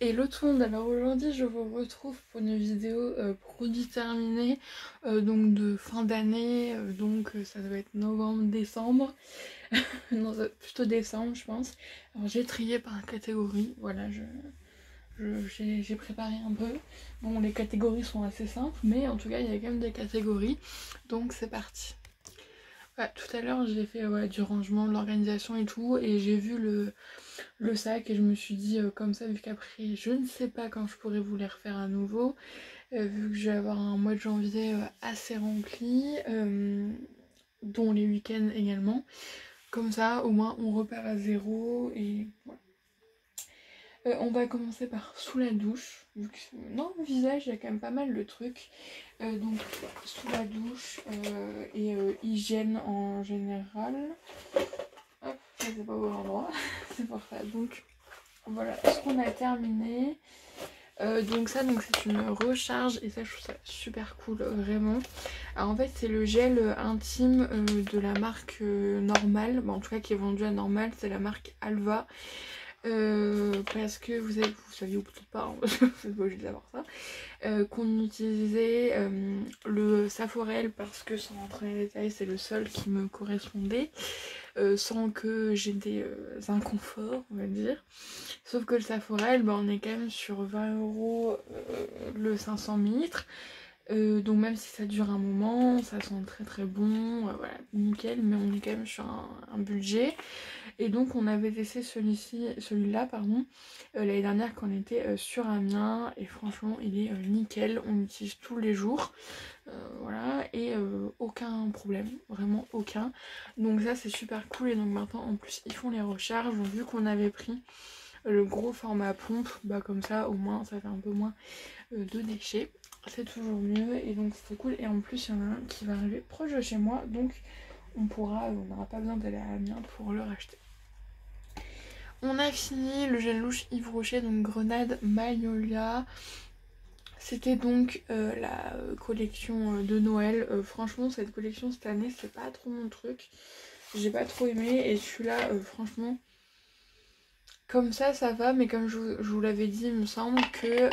Hello tout le monde, alors aujourd'hui je vous retrouve pour une vidéo produit terminé, donc de fin d'année, ça doit être novembre-décembre, non plutôt décembre je pense. Alors j'ai trié par catégorie, voilà, j'ai préparé un peu. Bon, les catégories sont assez simples, mais en tout cas il y a quand même des catégories, donc c'est parti. Ouais, tout à l'heure j'ai fait du rangement, de l'organisation et tout, et j'ai vu le sac et je me suis dit comme ça, vu qu'après je ne sais pas quand je pourrais vous les refaire à nouveau, vu que je vais avoir un mois de janvier assez rempli, dont les week-ends également. Comme ça au moins on repart à zéro et voilà. On va commencer par sous la douche, vu que dans le visage il y a quand même pas mal de trucs. Donc sous la douche et hygiène en général. Hop, je sais pas où l'endroit, c'est pour ça. Donc voilà ce qu'on a terminé. Donc c'est une recharge et ça je trouve ça super cool vraiment. Alors en fait c'est le gel intime de la marque Normal, en tout cas qui est vendu à Normal, c'est la marque Alva. Parce que vous saviez ou peut-être pas, hein, vous êtes pas obligé de savoir ça, qu'on utilisait le Saforel parce que sans rentrer dans les détails c'est le seul qui me correspondait, sans que j'ai des inconforts on va dire. Sauf que le Saforel, on est quand même sur 20 € le 500 ml. Donc même si ça dure un moment, ça sent très très bon, voilà, nickel, mais on est quand même sur un budget. Et donc on avait testé celui-là l'année dernière quand on était sur Amiens, et franchement il est nickel, on l'utilise tous les jours, voilà, et aucun problème, vraiment aucun. Donc ça c'est super cool, et donc maintenant en plus ils font les recharges, donc vu qu'on avait pris le gros format pompe, comme ça au moins ça fait un peu moins de déchets, c'est toujours mieux, et donc c'est cool. Et en plus il y en a un qui va arriver proche de chez moi, donc on n'aura pas besoin d'aller à Amiens pour le racheter. On a fini le gel louche Yves Rocher, donc Grenade Magnolia. C'était donc la collection de Noël. Franchement cette collection cette année c'est pas trop mon truc, j'ai pas trop aimé, et celui-là franchement comme ça va, mais comme je vous l'avais dit, il me semble que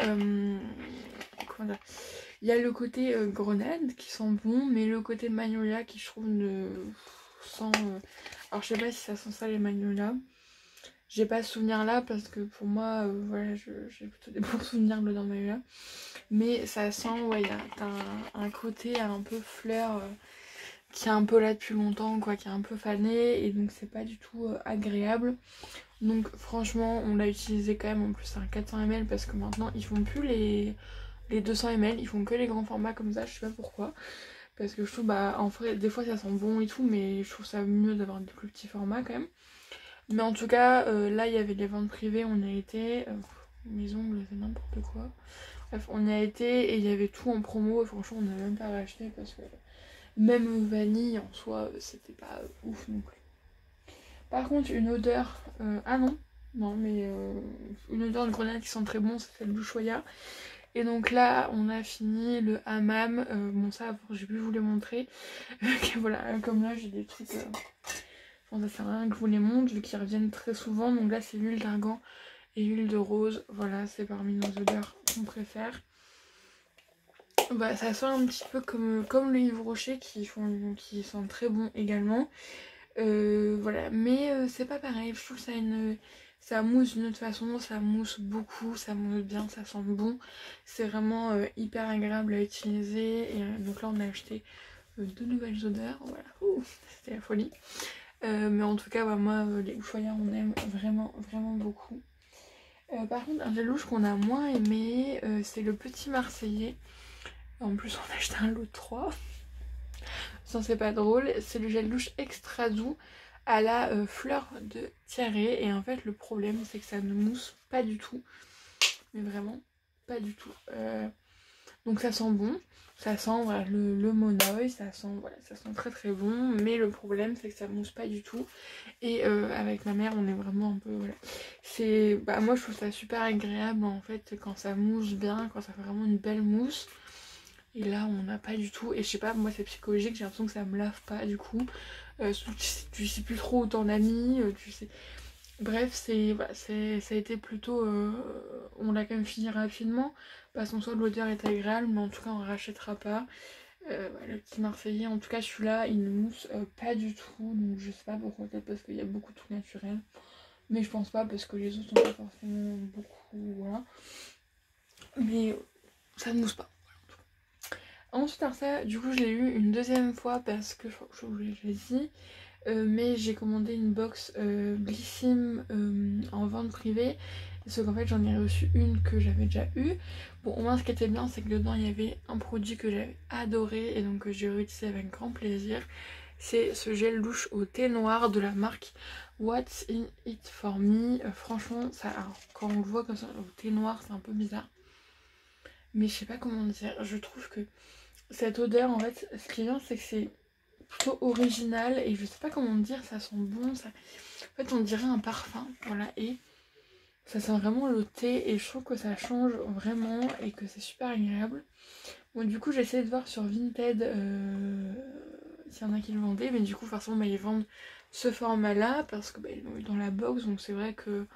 comment dire, il y a le côté grenade qui sent bon, mais le côté magnolia qui je trouve ne sent alors je sais pas si ça sent ça les magnolia, j'ai pas ce souvenir là parce que pour moi voilà, j'ai plutôt des bons souvenirs de l'odeur magnolia, mais ça sent, ouais, il y a un côté un peu fleur qui est un peu là depuis longtemps quoi, qui est un peu fané, et donc c'est pas du tout agréable. Donc franchement on l'a utilisé quand même, en plus c'est un 400 ml parce que maintenant ils font plus les 200 ml, ils font que les grands formats comme ça, je sais pas pourquoi. Parce que je trouve en vrai des fois ça sent bon et tout, mais je trouve ça mieux d'avoir des plus petits formats quand même. Mais en tout cas là il y avait les ventes privées, on a été, mes ongles c'est n'importe quoi. Bref on y a été et il y avait tout en promo, et franchement on n'a même pas racheté parce que même vanille en soi c'était pas ouf non plus. Par contre une odeur, ah non mais une odeur de grenade qui sent très bon, c'est celle du Choya. Et donc là on a fini le hammam, bon ça j'ai pu vous les montrer, voilà, comme là j'ai des trucs, bon ça sert à rien que je vous les montre vu qu'ils reviennent très souvent. Donc là c'est l'huile d'argan et l'huile de rose, voilà, c'est parmi nos odeurs qu'on préfère. Bah ça sent un petit peu comme le Yves Rocher qui sent très bon également. Voilà, mais c'est pas pareil, je trouve que ça mousse d'une autre façon, ça mousse beaucoup, ça mousse bien, ça sent bon, c'est vraiment hyper agréable à utiliser. Et donc là on a acheté 2 nouvelles odeurs, voilà, c'était la folie. Mais en tout cas moi les Ushuaïa on aime vraiment vraiment beaucoup. Par contre un gel louche qu'on a moins aimé, c'est le Petit Marseillais. En plus on a acheté un lot de 3. Ça c'est pas drôle, c'est le gel douche extra doux à la fleur de tiare, et en fait le problème c'est que ça ne mousse pas du tout, mais vraiment pas du tout. Donc ça sent bon, ça sent voilà, le monoï, ça sent très très bon, mais le problème c'est que ça mousse pas du tout. Et avec ma mère on est vraiment un peu, voilà, c'est moi je trouve ça super agréable en fait quand ça mousse bien, quand ça fait vraiment une belle mousse. Et là on n'a pas du tout, et je sais pas, moi c'est psychologique, j'ai l'impression que ça me lave pas du coup. Tu sais plus trop où t'en as mis, tu sais. Bref, ça a été plutôt on l'a quand même fini rapidement parce qu'en soit l'odeur est agréable, mais en tout cas on rachètera pas. Le petit Marseillais, en tout cas celui-là il ne mousse pas du tout, donc je sais pas pourquoi, peut-être parce qu'il y a beaucoup de tout naturel, mais je pense pas parce que les autres sont pas forcément beaucoup, voilà, mais ça ne mousse pas. Ensuite, alors ça, du coup, je l'ai eu une deuxième fois parce que je vous l'ai déjà dit, mais j'ai commandé une box Glycym en vente privée, sauf qu'en fait, j'en ai reçu une que j'avais déjà eue. Bon, au moins, ce qui était bien, c'est que dedans, il y avait un produit que j'avais adoré et donc que j'ai réutilisé avec grand plaisir. C'est ce gel douche au thé noir de la marque What's in It for Me. Franchement, ça, alors, quand on le voit comme ça au thé noir, c'est un peu bizarre. Mais je sais pas comment dire, je trouve que cette odeur, en fait, ce qui est bien, c'est que c'est plutôt original et je sais pas comment dire, ça sent bon, ça... En fait, on dirait un parfum, voilà, et ça sent vraiment le thé et je trouve que ça change vraiment et que c'est super agréable. Bon, du coup, j'ai essayé de voir sur Vinted s'il y en a qui le vendaient, mais du coup, forcément, bah, ils vendent ce format-là parce que bah, ils l'ont eu dans la box, donc c'est vrai que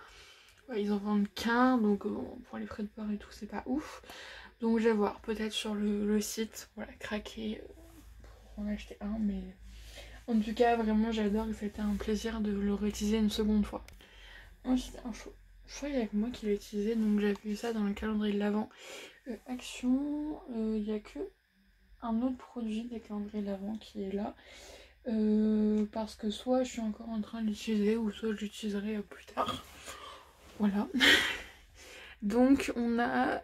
ouais, ils en vendent qu'un, donc bon, pour les frais de port et tout, c'est pas ouf. Donc je vais voir, peut-être sur le site, voilà, craquer pour en acheter un, mais en tout cas vraiment j'adore et c'était un plaisir de le réutiliser une seconde fois. Ensuite, je crois qu'il y a que moi qui l'ai utilisé, donc j'avais vu ça dans le calendrier de l'Avent. Action, il n'y a que un autre produit des calendriers de l'Avent qui est là. Parce que soit je suis encore en train de l'utiliser ou soit je l'utiliserai plus tard. Voilà. Donc on a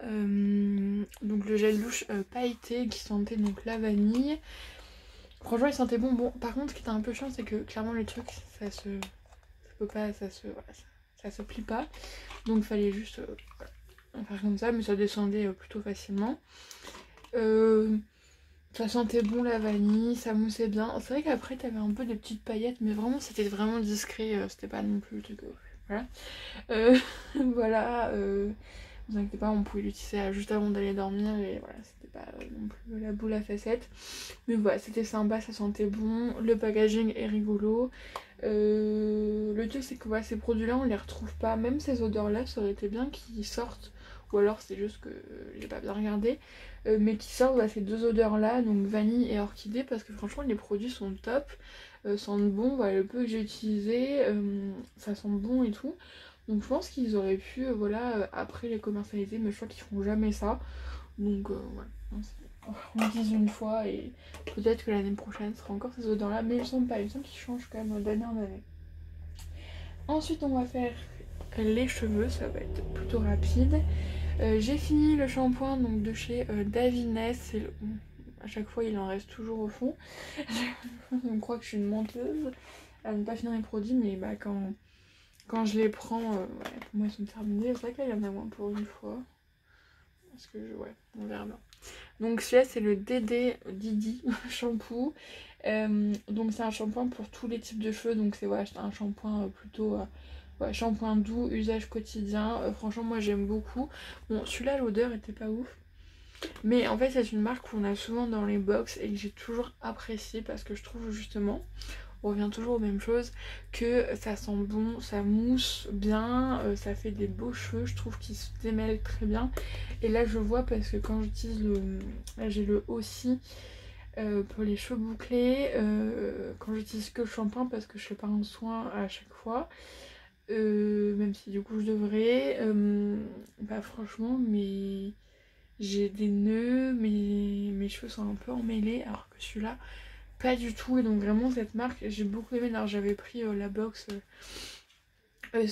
donc le gel douche pailleté qui sentait donc la vanille. Franchement il sentait bon. Bon par contre ce qui était un peu chiant c'est que clairement les trucs ça peut pas, ça se plie pas. Donc fallait juste voilà, faire comme ça, mais ça descendait plutôt facilement. Ça sentait bon la vanille, ça moussait bien. C'est vrai qu'après t'avais un peu des petites paillettes, mais vraiment c'était vraiment discret, c'était pas non plus le truc. Voilà. Voilà. Vous inquiétez pas, on pouvait l'utiliser juste avant d'aller dormir et voilà, c'était pas non plus la boule à facettes. Mais voilà, c'était sympa, ça sentait bon, le packaging est rigolo. Le truc c'est que voilà, ces produits-là on les retrouve pas, même ces odeurs-là, ça aurait été bien qu'ils sortent, ou alors c'est juste que j'ai pas bien regardé, mais qu'ils sortent voilà, ces deux odeurs-là, donc vanille et orchidée, parce que franchement les produits sont top, sentent bon, voilà, le peu que j'ai utilisé, ça sent bon et tout. Donc je pense qu'ils auraient pu voilà, après les commercialiser, mais je crois qu'ils feront jamais ça. Donc voilà, on utilise une fois et peut-être que l'année prochaine sera encore ces odeurs là, mais ils sont pas, ils sont qui changent quand même d'année en année. Ensuite on va faire les cheveux, ça va être plutôt rapide. J'ai fini le shampoing donc de chez Davines, à chaque fois il en reste toujours au fond. Je crois que je suis une menteuse à ne pas finir les produits, mais bah quand je les prends, ouais, pour moi ils sont terminés. C'est vrai qu'il y en a moins pour une fois. Parce que ouais, on verra bien. Donc celui-là c'est le Didi shampoo. Donc c'est un shampoing pour tous les types de cheveux. Donc c'est voilà, un shampoing plutôt ouais, shampoing doux, usage quotidien. Franchement moi j'aime beaucoup. Bon celui-là l'odeur était pas ouf. Mais en fait c'est une marque qu'on a souvent dans les box et que j'ai toujours apprécié parce que je trouve justement, on revient toujours aux mêmes choses, que ça sent bon, ça mousse bien, ça fait des beaux cheveux, je trouve qu'ils se démêlent très bien. Et là je vois parce que quand j'utilise là j'ai le aussi pour les cheveux bouclés, quand j'utilise que le shampoing parce que je fais pas un soin à chaque fois, même si du coup je devrais, bah franchement mais j'ai des nœuds, mes cheveux sont un peu emmêlés alors que celui-là pas du tout. Et donc vraiment cette marque j'ai beaucoup aimé. Alors j'avais pris la box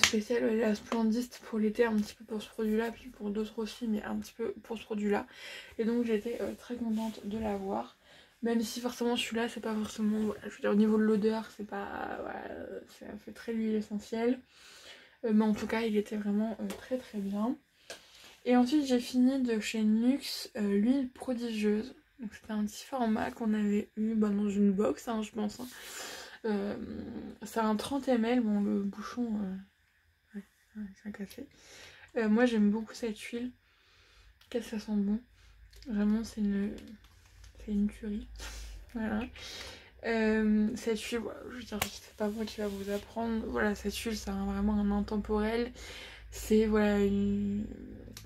spéciale la Splendiste pour l'été, un petit peu pour ce produit là, puis pour d'autres aussi, mais un petit peu pour ce produit là. Et donc j'étais très contente de l'avoir, même si forcément celui-là c'est pas forcément, voilà, je veux dire au niveau de l'odeur c'est pas, voilà, ça fait très l'huile essentielle, mais en tout cas il était vraiment très très bien. Et ensuite j'ai fini de chez Nuxe l'huile prodigieuse. Donc c'était un petit format qu'on avait eu dans une box, hein, je pense. Hein. C'est un 30 ml, bon le bouchon c'est cassé. Moi j'aime beaucoup cette huile. Qu'est-ce que ça sent bon. Vraiment c'est une tuerie. Voilà. Cette huile, voilà, je veux dire, c'est pas moi qui va vous apprendre. Voilà, cette huile c'est vraiment un intemporel. C'est voilà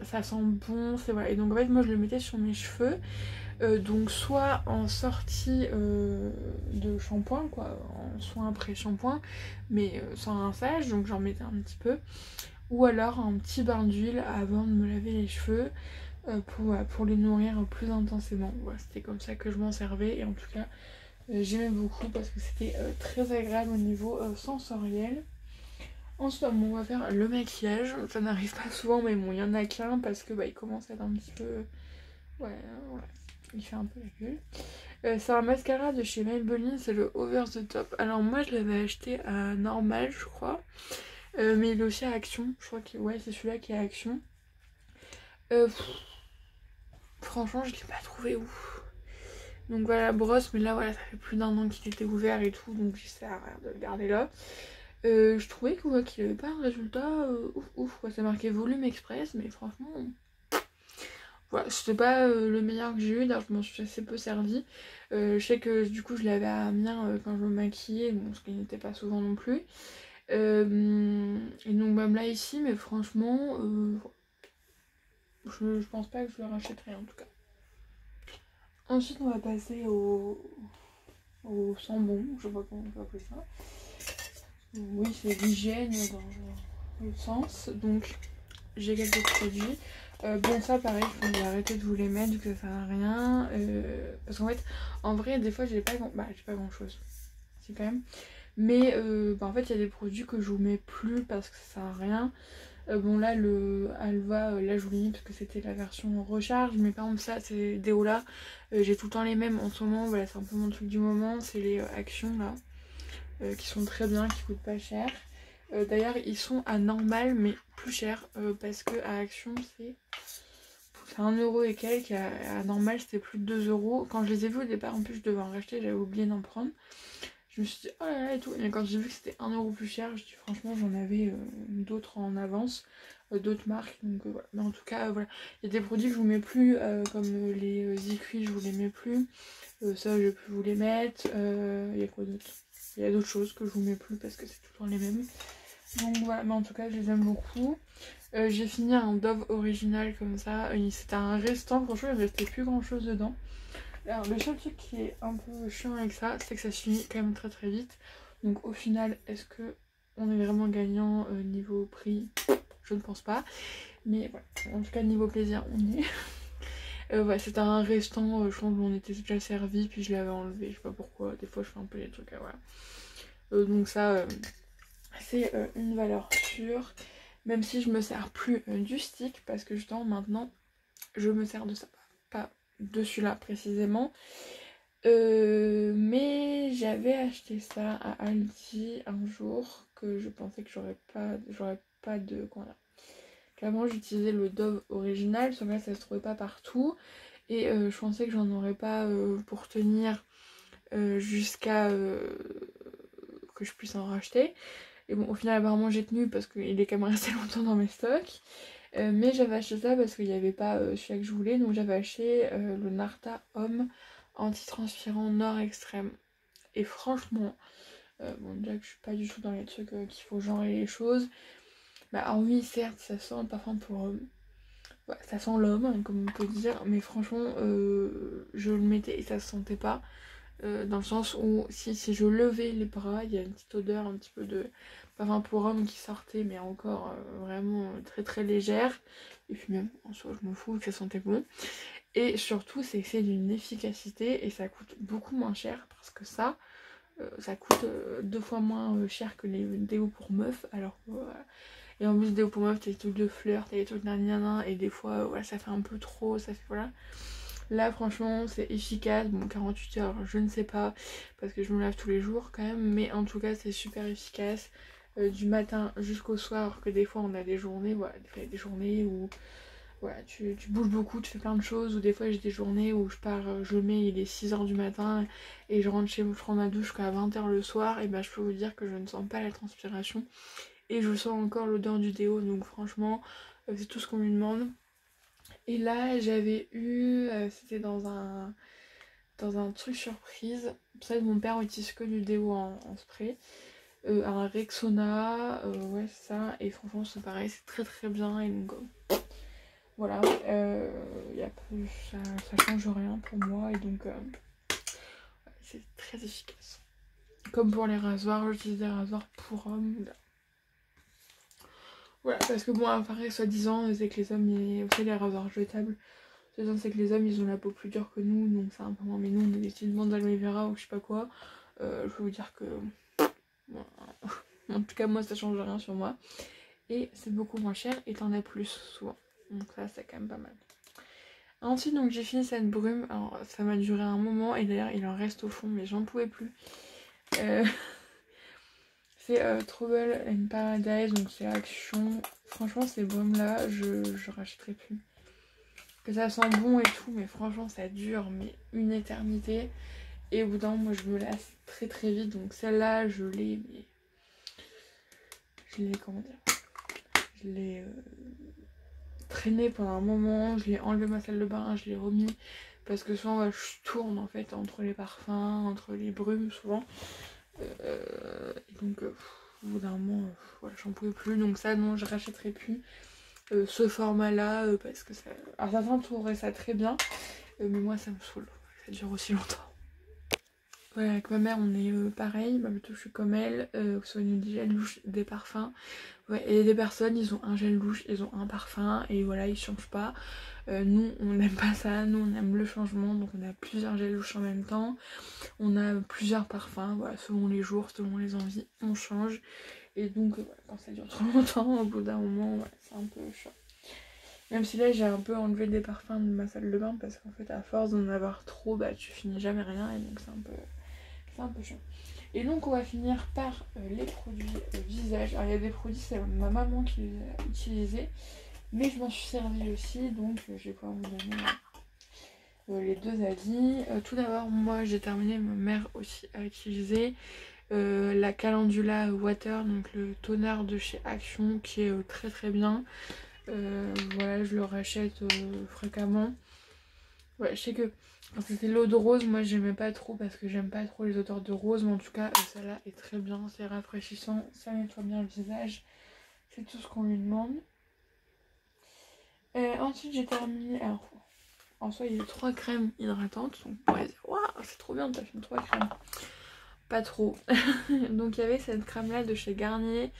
ça sent bon, c'est voilà. Et donc en fait moi je le mettais sur mes cheveux, donc soit en sortie de shampoing quoi, en soin après shampoing, mais sans rinçage, donc j'en mettais un petit peu, ou alors un petit bain d'huile avant de me laver les cheveux pour les nourrir plus intensément. Voilà, c'était comme ça que je m'en servais et en tout cas j'aimais beaucoup parce que c'était très agréable au niveau sensoriel. Ensuite, bon, on va faire le maquillage. Ça n'arrive pas souvent, mais bon, il y en a qu'un parce que il commence à être un petit peu. Ouais, voilà. Il fait un peu la gueule. C'est un mascara de chez Maybelline, c'est le Over the Top. Alors, moi, je l'avais acheté à Normal, je crois. Mais il est aussi à Action. Je crois que ouais, c'est celui-là qui est à Action. Franchement, je l'ai pas trouvé ouf. Donc voilà, brosse, mais là, voilà, ça fait plus d'un an qu'il était ouvert et tout, donc j'essaie de le garder là. Je trouvais qu'il avait pas un résultat ouf quoi. C'est marqué volume express, mais franchement, voilà, c'était pas le meilleur que j'ai eu, d'ailleurs je m'en suis assez peu servi. Je sais que du coup je l'avais à Amiens quand je me maquillais, bon, ce qui n'était pas souvent non plus. Et donc même là ici, mais franchement, je pense pas que je le rachèterai en tout cas. Ensuite on va passer au sambon, je sais pas comment on peut appeler ça. Oui, c'est l'hygiène dans le sens, donc j'ai quelques produits. Bon ça pareil, je vais arrêter de vous les mettre vu que ça sert à rien. Parce qu'en fait, en vrai, des fois j'ai pas grand chose. C'est quand même. Mais en fait, il y a des produits que je vous mets plus parce que ça sert à rien. Bon là, le Alva, là je vous l'ai mis parce que c'était la version recharge. Mais par exemple ça, ces déos là, j'ai tout le temps les mêmes en ce moment. Voilà, c'est un peu mon truc du moment. C'est les Action là. Qui sont très bien, qui coûtent pas cher. D'ailleurs ils sont à Normal mais plus cher parce que à Action c'est 1€ et quelques, à Normal c'était plus de 2€. Quand je les ai vus au départ, en plus je devais en racheter, j'avais oublié d'en prendre. Je me suis dit oh là là et tout, et quand j'ai vu que c'était 1€ plus cher, je me suis dit franchement j'en avais d'autres en avance, d'autres marques, donc voilà. Mais en tout cas voilà, il y a des produits que je vous mets plus, comme les Zicui je vous les mets plus, ça je peux vous les mettre, il y a quoi d'autre? Il y a d'autres choses que je vous mets plus parce que c'est tout le temps les mêmes. Donc voilà, mais en tout cas je les aime beaucoup. J'ai fini un Dove original comme ça. C'était un restant, franchement il ne restait plus grand chose dedans. Alors le seul truc qui est un peu chiant avec ça, c'est que ça se finit quand même très très vite. Donc au final, est-ce que on est vraiment gagnant niveau prix? Je ne pense pas. Mais voilà, en tout cas niveau plaisir, on y est. Ouais, c'était un restant, je pense qu'on était déjà servi, puis je l'avais enlevé, je sais pas pourquoi. Des fois je fais un peu les trucs, voilà. Donc ça, c'est une valeur sûre. Même si je me sers plus du stick, parce que justement maintenant, je me sers de ça. Pas de celui-là précisément. Mais j'avais acheté ça à Aldi un jour, que je pensais que j'aurais pas de... Comment dire, qu'avant j'utilisais le Dove original, sauf que là ça se trouvait pas partout. Et je pensais que j'en aurais pas pour tenir jusqu'à que je puisse en racheter. Et bon, au final, apparemment, j'ai tenu parce qu'il est quand même resté longtemps dans mes stocks. Mais j'avais acheté ça parce qu'il n'y avait pas celui que je voulais. Donc j'avais acheté le Narta Homme anti-transpirant Nord Extrême. Et franchement, bon, déjà que je suis pas du tout dans les trucs qu'il faut genrer les choses. Bah, alors oui, certes, ça sent le parfum pour homme. Ouais, ça sent l'homme, hein, comme on peut dire. Mais franchement, je le mettais et ça se sentait pas. Dans le sens où si je levais les bras, il y a une petite odeur un petit peu de parfum pour homme qui sortait, mais encore vraiment très très légère. Et puis même en soi je m'en fous que ça sentait bon. Et surtout c'est que c'est d'une efficacité et ça coûte beaucoup moins cher parce que ça coûte 2 fois moins cher que les déos pour meufs. Alors voilà. Et en plus déos pour meufs t'as des trucs de fleurs, t'as des trucs d'un et des fois voilà, ça fait un peu trop, ça fait voilà. Là franchement c'est efficace, bon 48 heures je ne sais pas parce que je me lave tous les jours quand même, mais en tout cas c'est super efficace du matin jusqu'au soir, alors que des fois on a des journées, voilà, des journées où voilà, tu bouges beaucoup, tu fais plein de choses, ou des fois j'ai des journées où je pars, je le mets, il est 6h du matin et je rentre chez moi, je prends ma douche jusqu'à 20h le soir, et je peux vous dire que je ne sens pas la transpiration et je sens encore l'odeur du déo, donc franchement c'est tout ce qu'on lui demande. Et là j'avais eu, c'était dans un truc surprise, pour ça mon père utilise que du déo en spray, un Rexona, ouais ça, et franchement c'est pareil, c'est très très bien, et donc Voilà, ça change rien pour moi et donc c'est très efficace. Comme pour les rasoirs, j'utilise des rasoirs pour hommes. Voilà, parce que bon, après, soi-disant, c'est que les hommes, vous savez, les rasoirs jetables, soi-disant, c'est que les hommes, ils ont la peau plus dure que nous, donc c'est un peu moins. Mais nous, on a des petites bandes d'aloe vera ou je sais pas quoi. Je peux vous dire que. Bon, en tout cas, moi, ça change rien sur moi. Et c'est beaucoup moins cher et t'en as plus souvent. Donc ça, c'est quand même pas mal. Ensuite, donc j'ai fini cette brume. Alors, ça m'a duré un moment et d'ailleurs, il en reste au fond, mais j'en pouvais plus. C'est Trouble in Paradise, donc c'est Action. Franchement, ces brumes-là, je rachèterai plus. Que ça sent bon et tout, mais franchement, ça dure mais une éternité. Et au bout d'un moment, moi, je me lasse très très vite. Donc celle-là, je l'ai, mais... comment dire, je l'ai traîné pendant un moment. Je l'ai enlevé ma salle de bain, je l'ai remis. Parce que souvent, je tourne en fait entre les parfums, entre les brumes, souvent. Et donc, au bout d'un moment, voilà, j'en pouvais plus. Donc ça, non, je rachèterai plus ce format-là. Parce que ça... Alors certains trouveraient ça très bien. Mais moi, ça me saoule. Ça dure aussi longtemps. Voilà, avec ma mère, on est pareil. Bah, plutôt, je suis comme elle. Que ce soit des gels douche, des parfums. Ouais, et des personnes, ils ont un gel douche, ils ont un parfum. Et voilà, ils changent pas. Nous, on n'aime pas ça. Nous, on aime le changement. Donc, on a plusieurs gels douche en même temps. On a plusieurs parfums, voilà, selon les jours, selon les envies, on change. Et donc, voilà, quand ça dure trop longtemps, au bout d'un moment, voilà, c'est un peu chiant. Même si là, j'ai un peu enlevé des parfums de ma salle de bain, parce qu'en fait, à force d'en avoir trop, bah, tu finis jamais rien, et donc c'est un peu chiant. Et donc, on va finir par les produits visage. Alors, il y a des produits, c'est ma maman qui les a utilisés, mais je m'en suis servie aussi, donc je vais pouvoir vous donner les deux avis. Tout d'abord, moi j'ai terminé, ma mère aussi a utilisé la Calendula Water, donc le toner de chez Action qui est très très bien. Voilà, je le rachète fréquemment. Ouais, je sais que quand c'était l'eau de rose, moi j'aimais pas trop parce que j'aime pas trop les odeurs de rose, mais en tout cas celle-là est très bien, c'est rafraîchissant, ça nettoie bien le visage, c'est tout ce qu'on lui demande. Ensuite j'ai terminé, alors en soi il y a 3 crèmes hydratantes, donc on pourrait dire waouh c'est trop bien, t'as fait 3 crèmes. Pas trop. Donc il y avait cette crème là de chez Garnier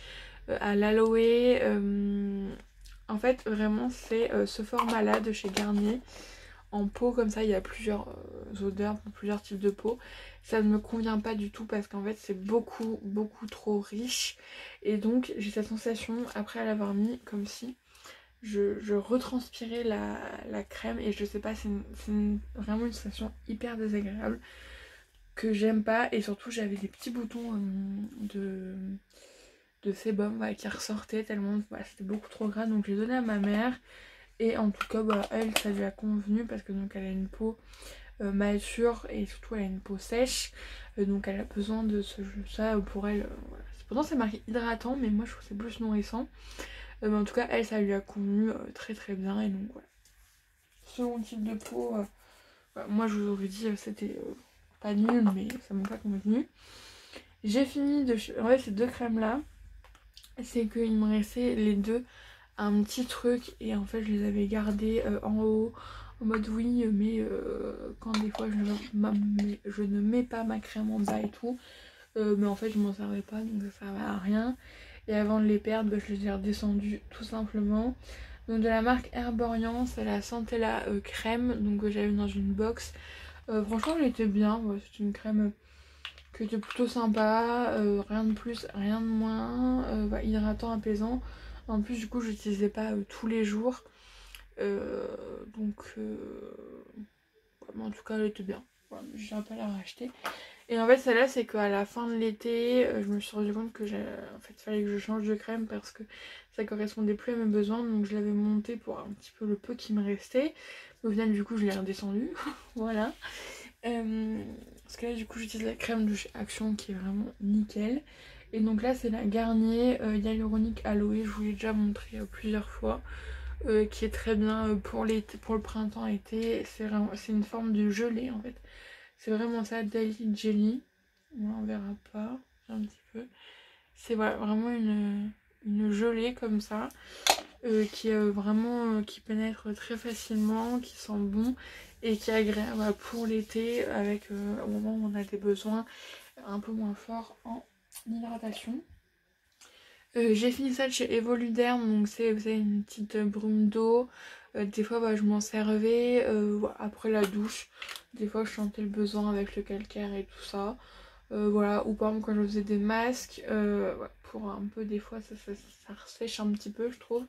à l'aloe. En fait vraiment c'est ce format là de chez Garnier. En peau comme ça, il y a plusieurs odeurs, plusieurs types de peau. Ça ne me convient pas du tout parce qu'en fait c'est beaucoup trop riche. Et donc j'ai cette sensation après l'avoir mis comme si je retranspirais la crème. Et je sais pas, c'est vraiment une sensation hyper désagréable que j'aime pas. Et surtout j'avais des petits boutons de sébum qui ressortaient tellement c'était beaucoup trop gras. Donc j'ai donné à ma mère. Et en tout cas, elle, ça lui a convenu parce que donc elle a une peau mature et surtout elle a une peau sèche. Donc elle a besoin de ça pour elle. Voilà. Pourtant c'est marqué hydratant, mais moi je trouve que c'est plus nourrissant. Mais en tout cas, elle, ça lui a convenu très très bien. Et donc voilà. Selon le type de peau, moi je vous aurais dit c'était pas nul, mais ça m'a pas convenu. J'ai fini de... En fait, ces 2 crèmes là, c'est qu'il me restait les deux. Un petit truc et en fait je les avais gardés en haut en mode oui mais quand des fois je ne mets pas ma crème en bas et tout mais en fait je m'en servais pas donc ça servait à rien et avant de les perdre je les ai redescendus tout simplement. Donc de la marque Herborian, c'est la Centella crème donc que j'avais dans une box. Franchement elle était bien, c'est une crème qui était plutôt sympa, rien de plus rien de moins, hydratant, apaisant. En plus du coup je l'utilisais pas tous les jours. Donc en tout cas elle était bien. Voilà, je vais pas la racheter. Et en fait celle-là c'est qu'à la fin de l'été je me suis rendu compte que en fait il fallait que je change de crème parce que ça correspondait plus à mes besoins. Donc je l'avais montée pour un petit peu le peu qui me restait. Au final du coup je l'ai redescendu. Voilà. Parce que là du coup j'utilise la crème de chez Action qui est vraiment nickel. Et donc là c'est la Garnier Hyaluronic Aloe, je vous l'ai déjà montré plusieurs fois, qui est très bien pour le printemps-été. C'est une forme de gelée en fait. C'est vraiment ça, Daily Jelly. Là, on verra pas un petit peu. C'est voilà, vraiment une gelée comme ça. qui pénètre très facilement, qui sent bon et qui est agréable pour l'été avec au moment où on a des besoins un peu moins forts en hydratation. J'ai fini ça de chez Evoluderm, donc c'est une petite brume d'eau. Des fois je m'en servais après la douche. Des fois je sentais le besoin avec le calcaire et tout ça. Voilà, ou par exemple quand je faisais des masques, pour un peu des fois ça ressèche un petit peu je trouve.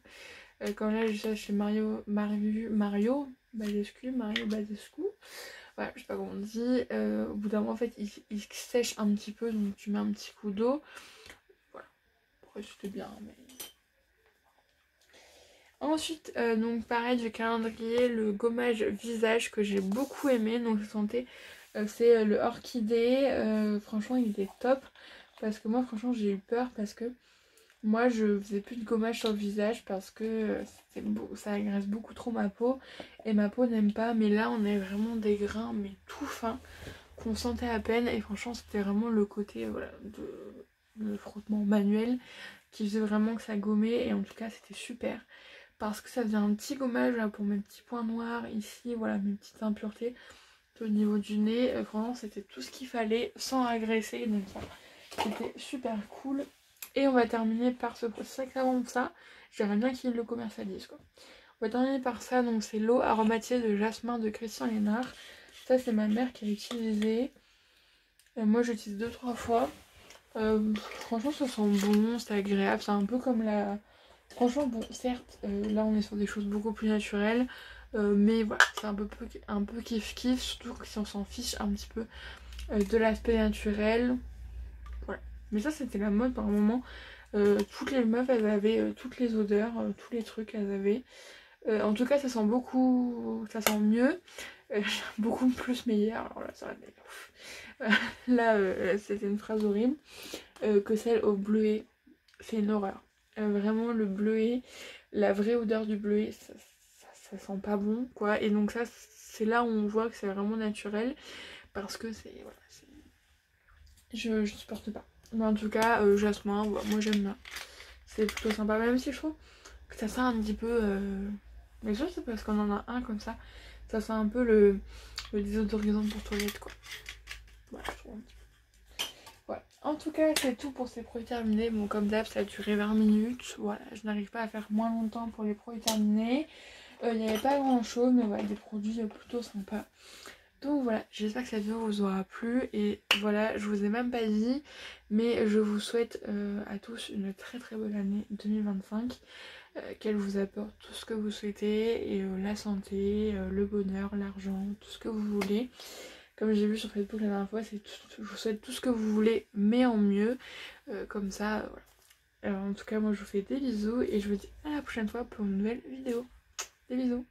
Comme là j'ai ça chez Mario Badescu. Voilà, je sais pas comment on dit. Au bout d'un moment en fait il sèche un petit peu, donc tu mets un petit coup d'eau. Voilà, après c'était bien mais... Ensuite, donc pareil du calendrier, le gommage visage que j'ai beaucoup aimé, donc je sentais, c'est le orchidée, franchement il est top, parce que moi franchement j'ai eu peur, parce que moi je faisais plus de gommage sur le visage, parce que ça agresse beaucoup trop ma peau, et ma peau n'aime pas, mais là on est vraiment des grains, mais tout fins, qu'on sentait à peine, et franchement c'était vraiment le côté voilà, de frottement manuel, qui faisait vraiment que ça gommait, et en tout cas c'était super. Parce que ça faisait un petit gommage là, pour mes petits points noirs ici, voilà mes petites impuretés au niveau du nez. Franchement c'était tout ce qu'il fallait sans agresser, donc voilà, c'était super cool. Et on va terminer par ce sac avant ça, j'aimerais bien qu'il le commercialise quoi. On va terminer par ça, donc c'est l'eau aromatisée de jasmin de Christian Lénard. Ça c'est ma mère qui a utilisé. Moi j'utilise 2-3 fois. Franchement ça sent bon, c'est agréable, c'est un peu comme la... Franchement bon certes là on est sur des choses beaucoup plus naturelles, mais voilà c'est un peu kiff kiff, surtout si on s'en fiche un petit peu de l'aspect naturel. Voilà. Mais ça c'était la mode par un moment, toutes les meufs elles avaient toutes les odeurs, tous les trucs elles avaient. En tout cas ça sent beaucoup, ça sent mieux, beaucoup plus meilleur, alors là ça va là c'était une phrase horrible, que celle au bleuet, c'est une horreur. Vraiment le bleuet, la vraie odeur du bleuet, ça sent pas bon quoi. Et donc ça c'est là où on voit que c'est vraiment naturel, parce que c'est... Voilà, je supporte pas. Mais en tout cas jasmin, ouais, moi j'aime bien. C'est plutôt sympa, même si je trouve que ça sent un petit peu... Mais ça c'est parce qu'on en a un comme ça. Ça sent un peu le désodorisant pour toilette quoi. Voilà, je trouve un petit peu. Voilà. En tout cas c'est tout pour ces produits terminés. Bon comme d'hab ça a duré 20 minutes. Voilà, je n'arrive pas à faire moins longtemps pour les produits terminés. Il n'y avait pas grand chose, mais voilà, des produits plutôt sympas. Donc voilà, j'espère que cette vidéo vous aura plu. Et voilà, je vous ai même pas dit, mais je vous souhaite à tous une très très bonne année 2025. Qu'elle vous apporte tout ce que vous souhaitez, et la santé, le bonheur, l'argent, tout ce que vous voulez. Comme j'ai vu sur Facebook la dernière fois, je vous souhaite tout ce que vous voulez, mais en mieux. Comme ça, voilà. Alors, en tout cas, moi je vous fais des bisous et je vous dis à la prochaine fois pour une nouvelle vidéo. Des bisous.